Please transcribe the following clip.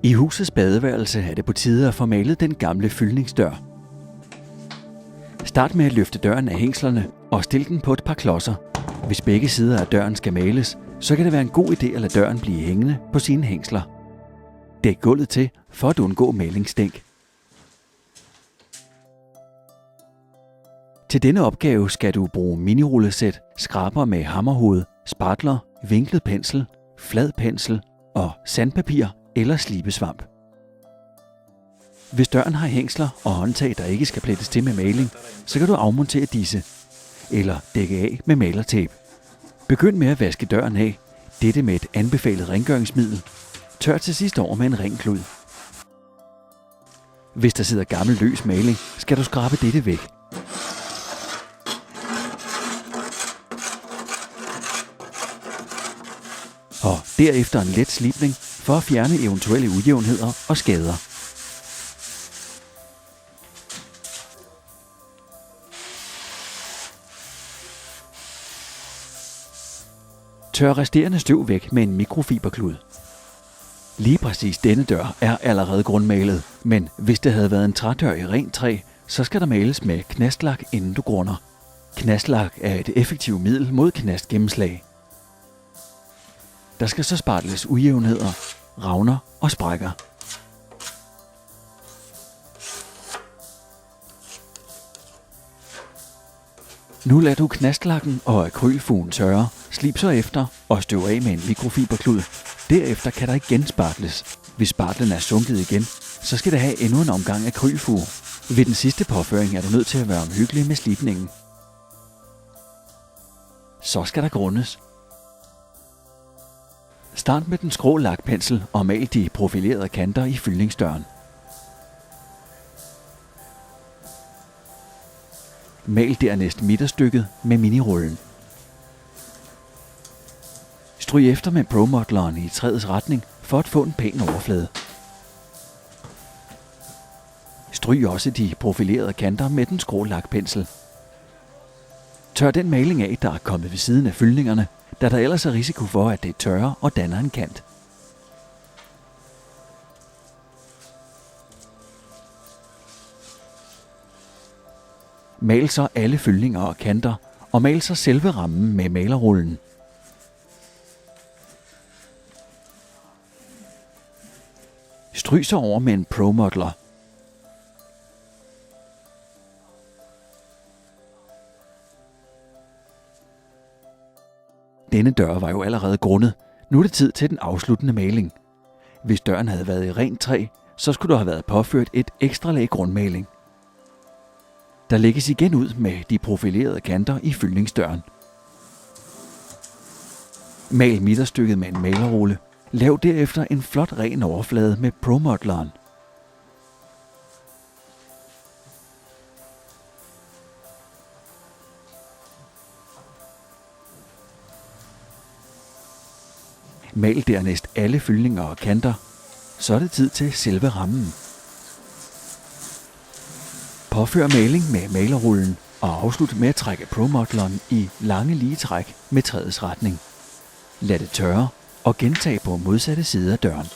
I husets badeværelse er det på tide at få malet den gamle fyldningsdør. Start med at løfte døren af hængslerne og stil den på et par klodser. Hvis begge sider af døren skal males, så kan det være en god idé at lade døren blive hængende på sine hængsler. Dæk gulvet til for at undgå malingsstænk. Til denne opgave skal du bruge minirullesæt, skraber med hammerhoved, spatler, vinklet pensel, flad pensel og sandpapir eller slibesvamp. Hvis døren har hængsler og håndtag, der ikke skal plettes til med maling, så kan du afmontere disse eller dække af med malertape. Begynd med at vaske døren af, dette med et anbefalet rengøringsmiddel. Tør til sidst over med en ringklud. Hvis der sidder gammel løs maling, skal du skrabe dette væk. Og derefter en let slibning for at fjerne eventuelle ujævnheder og skader. Tør resterende støv væk med en mikrofiberklud. Lige præcis denne dør er allerede grundmalet, men hvis det havde været en trædør i rent træ, så skal der males med knastlak, inden du grunder. Knastlak er et effektivt middel mod knastgennemslag. Der skal så spartles ujævnheder, revner og sprækker. Nu lader du knastlakken og akrylfugen tørre, slib så efter og støv af med en mikrofiberklud. Derefter kan der igen spartles. Hvis spartlen er sunket igen, så skal det have endnu en omgang akrylfuge. Ved den sidste påføring er du nødt til at være omhyggelig med slibningen. Så skal der grundes. Start med den skrå lakpensel og mal de profilerede kanter i fyldningsdøren. Mal dernæst midterstykket med minirullen. Stryg efter med ProModeleren i træets retning for at få en pæn overflade. Stryg også de profilerede kanter med den skrå lakpensel. Tør den maling af, der er kommet ved siden af fyldningerne, da der ellers er risiko for, at det tørrer og danner en kant. Mal så alle fyldninger og kanter, og mal så selve rammen med malerrullen. Stryg så over med en ProModeler. Denne dør var jo allerede grundet. Nu er det tid til den afsluttende maling. Hvis døren havde været i rent træ, så skulle der have været påført et ekstra lag grundmaling. Der lægges igen ud med de profilerede kanter i fyldningsdøren. Mal midterstykket med en malerrulle. Lav derefter en flot ren overflade med ProModeleren. Mal dernæst alle fyldninger og kanter. Så er det tid til selve rammen. Påfør maling med malerrullen og afslut med at trække ProModeleren i lange lige træk med træets retning. Lad det tørre og gentag på modsatte side af døren.